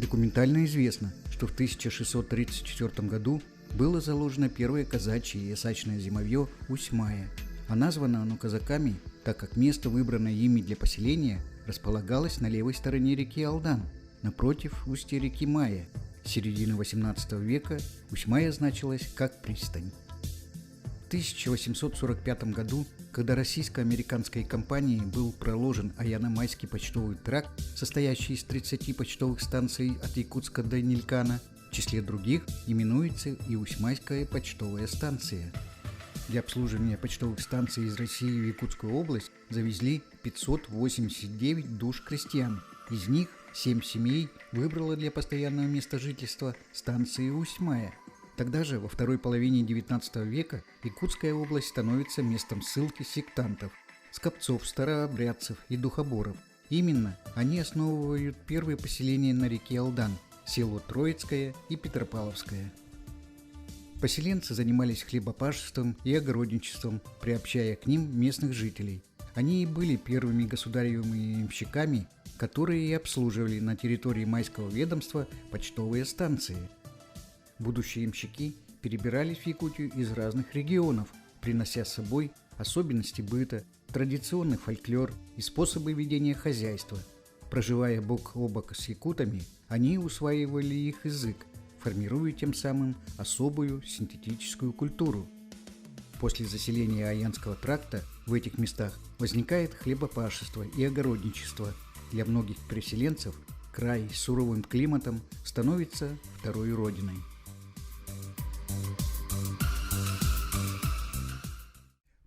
Документально известно, что в 1634 году было заложено первое казачье и ясачное зимовье Усьмая, а названо оно казаками, так как место, выбранное ими для поселения, располагалось на левой стороне реки Алдан, напротив устья реки Мая. С середины XVIII века Усьмая значилась как пристань. В 1845 году, когда российско-американской компанией был проложен Аяно-Майский почтовый тракт, состоящий из 30 почтовых станций от Якутска до Нилькана, в числе других именуется и Усьмайская почтовая станция. Для обслуживания почтовых станций из России в Якутскую область завезли 589 душ крестьян. Из них 7 семей выбрало для постоянного места жительства станции Усьмая. Тогда же, во второй половине XIX века, Якутская область становится местом ссылки сектантов, скопцов, старообрядцев и духоборов. Именно они основывают первые поселения на реке Алдан – село Троицкое и Петропавловское. Поселенцы занимались хлебопашеством и огородничеством, приобщая к ним местных жителей. Они и были первыми государевыми ямщиками, которые и обслуживали на территории Майского ведомства почтовые станции. Будущие ямщики перебирались в Якутию из разных регионов, принося с собой особенности быта, традиционный фольклор и способы ведения хозяйства. Проживая бок о бок с якутами, они усваивали их язык, формируя тем самым особую синтетическую культуру. После заселения Аянского тракта в этих местах возникает хлебопашество и огородничество. Для многих переселенцев край с суровым климатом становится второй родиной.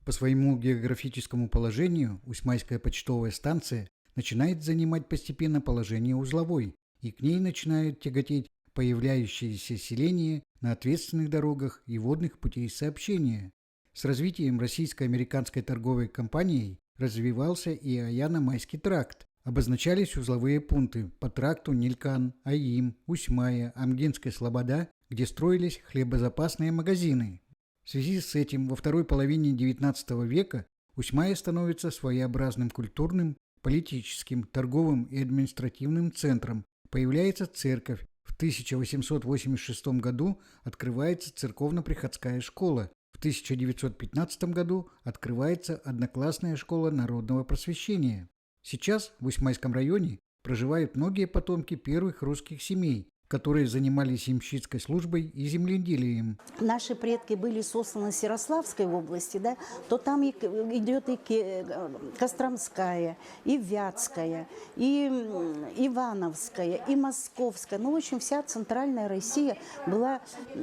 По своему географическому положению Усьмайская почтовая станция начинает занимать постепенно положение узловой, и к ней начинают тяготеть появляющиеся селения на ответственных дорогах и водных путей сообщения. С развитием российско-американской торговой компанией развивался и Аяно-Майский тракт. Обозначались узловые пункты по тракту Нилькан, Аим, Усьмая, Амгинская Слобода, где строились хлебозапасные магазины. В связи с этим во второй половине XIX века Усьмая становится своеобразным культурным, политическим, торговым и административным центром. Появляется церковь. В 1886 году открывается церковно-приходская школа. В 1915 году открывается одноклассная школа народного просвещения. Сейчас в Усьмайском районе проживают многие потомки первых русских семей, которые занимались ямщицкой службой и земледелием. Наши предки были сосланы с Ярославской области, да, то там идет и Костромская, и Вятская, и Ивановская, и Московская. Ну, в общем, вся центральная Россия была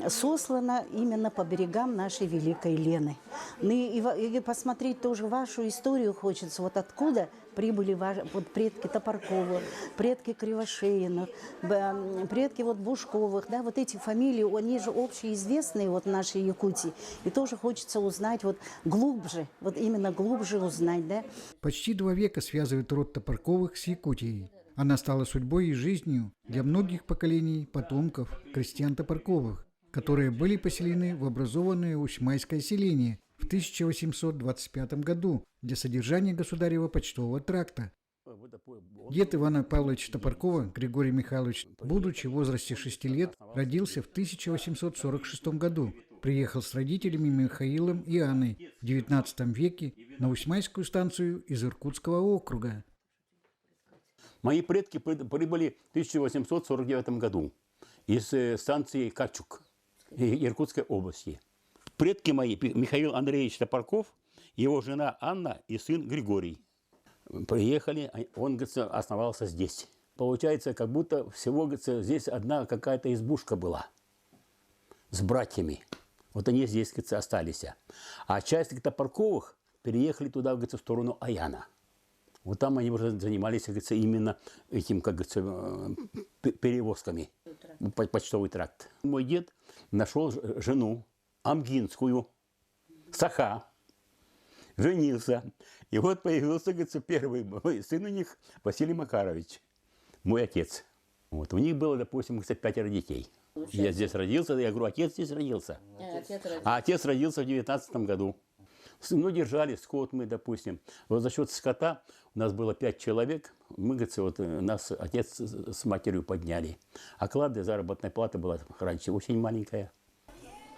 сослана именно по берегам нашей Великой Лены. Ну, и посмотреть тоже вашу историю хочется, вот откуда прибыли вот предки Топорковых, предки Кривошеиных, предки вот Бушковых, да, вот эти фамилии, они же общеизвестные вот в нашей Якутии, и тоже хочется узнать вот глубже, вот именно глубже узнать, да. Почти 2 века связывает род Топорковых с Якутией. Она стала судьбой и жизнью для многих поколений потомков крестьян Топорковых, которые были поселены в образованное Усьмайское селение в 1825 году для содержания государева почтового тракта. Дед Ивана Павловича Топоркова, Григорий Михайлович, будучи в возрасте 6 лет, родился в 1846 году. Приехал с родителями Михаилом и Анной в XIX веке на Усьмайскую станцию из Иркутского округа. Мои предки прибыли в 1849 году из станции Качук Иркутской области. Предки мои, Михаил Андреевич Топорков, его жена Анна и сын Григорий. Приехали, он, говорится, основался здесь. Получается, как будто всего, говорится, здесь одна какая-то избушка была с братьями. Вот они здесь, говорится, остались. А часть Топорковых переехали туда, говорится, в сторону Аяна. Вот там они уже занимались, говорится, именно этим, как говорится, перевозками. Почтовый тракт. Мой дед нашел жену Амгинскую, Саха, женился. И вот появился, говорится, первый сын у них, Василий Макарович, мой отец. Вот. У них было, допустим, 5 детей. Я здесь родился, я говорю, отец здесь родился. А отец родился в 19 году. Ну, держали скот мы, допустим. Вот за счет скота у нас было 5 человек. Мы, говорится, вот нас отец с матерью подняли. Оклады, заработная плата была раньше очень маленькая.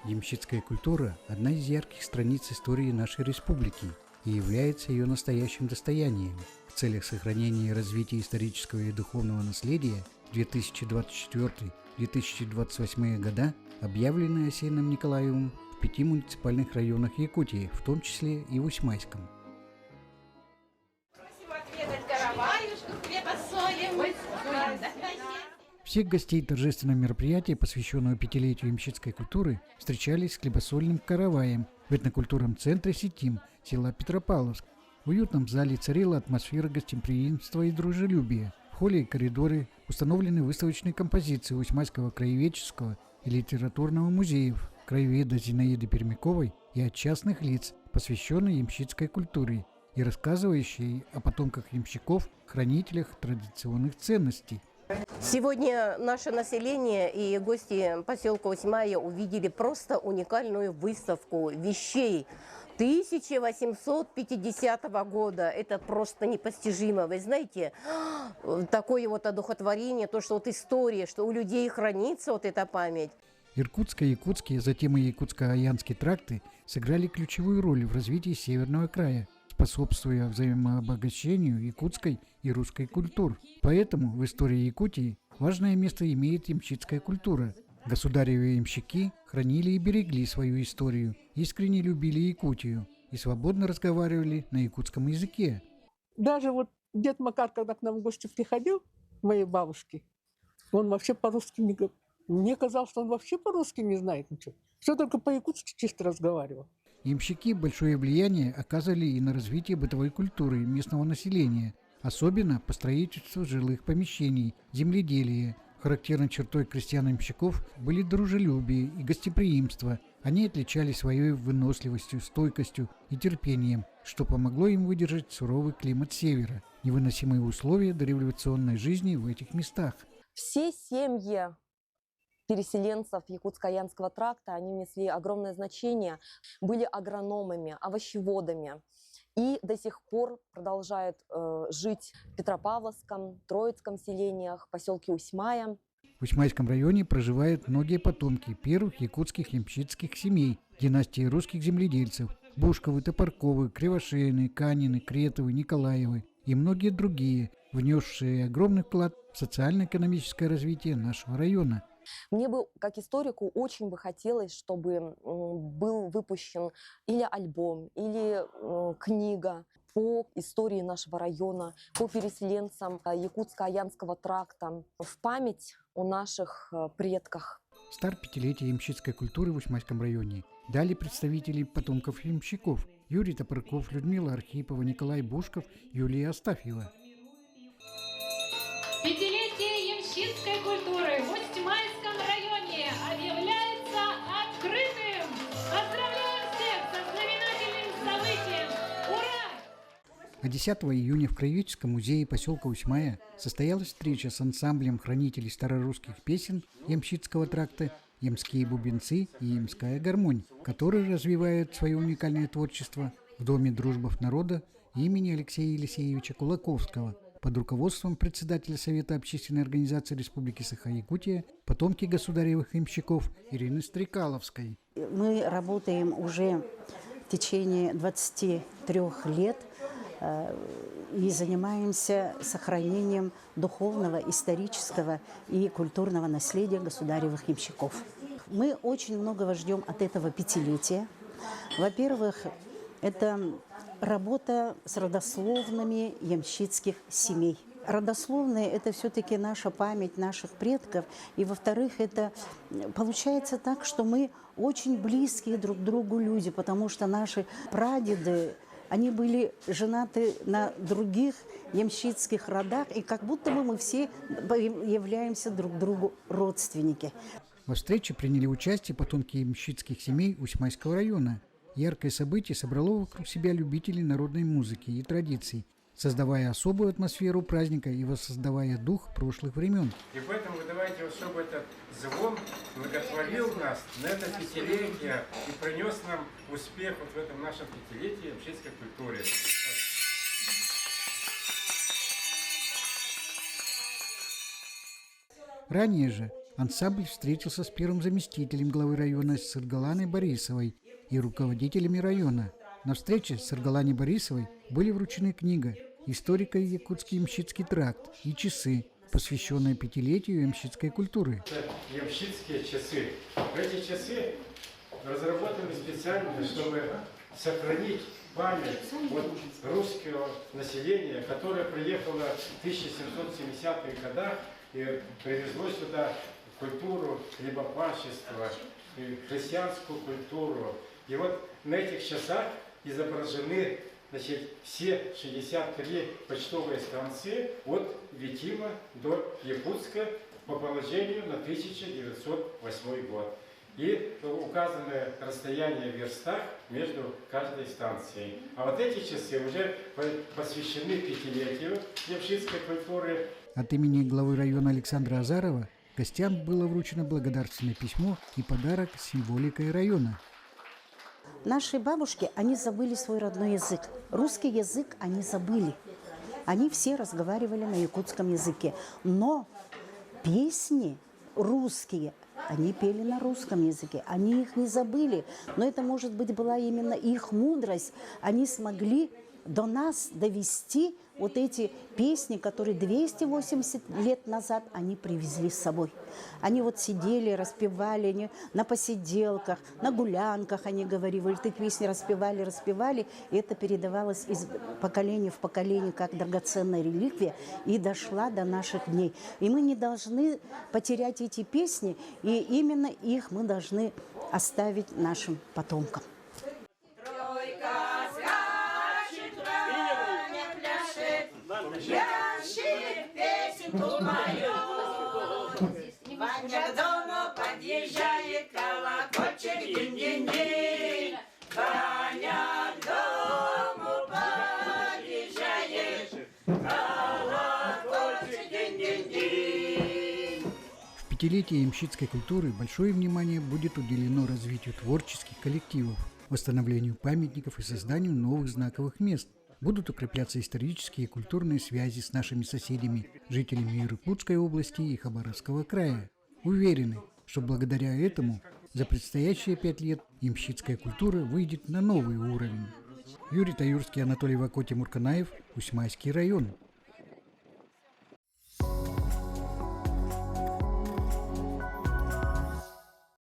Ямщицкая культура – одна из ярких страниц истории нашей республики и является ее настоящим достоянием. В целях сохранения и развития исторического и духовного наследия 2024-2028 года объявлены Осеиным Николаевым в 5 муниципальных районах Якутии, в том числе и в Усьмайском. Всех гостей торжественного мероприятия, посвященного 5-летию ямщицкой культуры, встречались с хлебосольным караваем в этнокультурном центре «Сетим» села Петропавловск. В уютном зале царила атмосфера гостеприимства и дружелюбия. В холле и коридоре установлены выставочные композиции Усьмайского краеведческого и литературного музеев, краеведа Зинаиды Пермяковой и от частных лиц, посвященные ямщицкой культуре и рассказывающие о потомках ямщиков, хранителях традиционных ценностей. Сегодня наше население и гости поселка Усьмая увидели просто уникальную выставку вещей 1850 года. Это просто непостижимо. Вы знаете, такое вот одухотворение, то, что вот история, что у людей хранится вот эта память. Иркутско-якутские, затем и якутско-аянские тракты сыграли ключевую роль в развитии северного края, способствуя взаимообогащению якутской и русской культур. Поэтому в истории Якутии важное место имеет ямщицкая культура. Государевы ямщики хранили и берегли свою историю, искренне любили Якутию и свободно разговаривали на якутском языке. Даже вот дед Макар, когда к нам в гости приходил, моей бабушке, он вообще по-русски не говорил. Мне казалось, что он вообще по-русски не знает ничего. Все только по-якутски чисто разговаривал. Ямщики большое влияние оказывали и на развитие бытовой культуры местного населения, особенно по строительству жилых помещений, земледелия. Характерной чертой крестьян-ямщиков были дружелюбие и гостеприимство. Они отличались своей выносливостью, стойкостью и терпением, что помогло им выдержать суровый климат севера, невыносимые условия дореволюционной жизни в этих местах. Все семьи переселенцев Якутско-Аянского тракта, они несли огромное значение, были агрономами, овощеводами и до сих пор продолжают жить в Петропавловском, Троицком селениях, поселке Усьмая. В Усьмайском районе проживают многие потомки первых якутских ямщицких семей династии русских земледельцев – Бушковы, Топорковы, Кривошеины, Канины, Кретовы, Николаевы и многие другие, внесшие огромный вклад в социально-экономическое развитие нашего района. Мне бы, как историку, очень бы хотелось, чтобы был выпущен или альбом, или книга по истории нашего района, по переселенцам Якутско-Аянского тракта, в память о наших предках. Старт 5-летия ямщицкой культуры в Усьмайском районе дали представители потомков ямщиков Юрий Топорков, Людмила Архипова, Николай Бушков, Юлия Астафьева. 5-летие ямщицкой культуры в Усьмайском районе объявляется открытым. Поздравляем всех со знаменательным событием! Ура! А 10 июня в Краеведческом музее поселка Усьмая состоялась встреча с ансамблем хранителей старорусских песен Ямщицкого тракта «Ямские бубенцы» и «Ямская гармонь», которые развивают свое уникальное творчество в Доме дружбов народа имени Алексея Елисеевича Кулаковского под руководством председателя Совета общественной организации Республики Саха-Якутия, потомки государевых ямщиков Ирины Стрекаловской. Мы работаем уже в течение 23 лет и занимаемся сохранением духовного, исторического и культурного наследия государевых ямщиков. Мы очень многого ждем от этого 5-летия. Во-первых, это работа с родословными ямщицких семей. Родословные – это все-таки наша память наших предков. И, во-вторых, это получается так, что мы очень близкие друг к другу люди, потому что наши прадеды, они были женаты на других ямщицких родах, и как будто бы мы все являемся друг другу родственники. Во встрече приняли участие потомки ямщицких семей Усьмайского района. Яркое событие собрало вокруг себя любителей народной музыки и традиций. создавая особую атмосферу праздника и воссоздавая дух прошлых времен. И поэтому давайте, вот, чтобы этот звон благотворил нас на это пятилетие и принес нам успех вот в этом нашем пятилетии ямщицкой культуры. Ранее же ансамбль встретился с первым заместителем главы района Сыргаланой Борисовой и руководителями района. На встрече с Сыргаланой Борисовой были вручены книга «Историка Якутский ямщицкий тракт» и часы, посвященные пятилетию ямщицкой культуры. Ямщицкие часы. Эти часы разработаны специально, чтобы сохранить память вот русского населения, которое приехало в 1770-х годах и привезло сюда культуру хлебопашества, христианскую культуру. И вот на этих часах изображены, значит, все 63 почтовые станции от Витима до Якутска по положению на 1908 год. И указанное расстояние в верстах между каждой станцией. А вот эти часы уже посвящены пятилетию ямщицкой культуры. От имени главы района Александра Азарова гостям было вручено благодарственное письмо и подарок с символикой района. Наши бабушки, они забыли свой родной язык. Русский язык они забыли. Они все разговаривали на якутском языке. Но песни русские они пели на русском языке. Они их не забыли. Но это, может быть, была именно их мудрость. Они смогли до нас довести вот эти песни, которые 280 лет назад они привезли с собой. Они вот сидели, распевали они на посиделках, на гулянках, они говорили, эти песни распевали, и это передавалось из поколения в поколение, как драгоценная реликвия, и дошла до наших дней. И мы не должны потерять эти песни, и именно их мы должны оставить нашим потомкам. Ямщик песенку мою, Ваня к дому подъезжает, колокольчик динь-динь-динь. Ваня к дому подъезжает, колокольчик динь-динь-динь. В пятилетие ямщицкой культуры большое внимание будет уделено развитию творческих коллективов, восстановлению памятников и созданию новых знаковых мест. Будут укрепляться исторические и культурные связи с нашими соседями, жителями Иркутской области и Хабаровского края. Уверены, что благодаря этому за предстоящие 5 лет ямщицкая культура выйдет на новый уровень. Юрий Таюрский, Анатолий Вако, Тимур Канаев, Усьмайский район.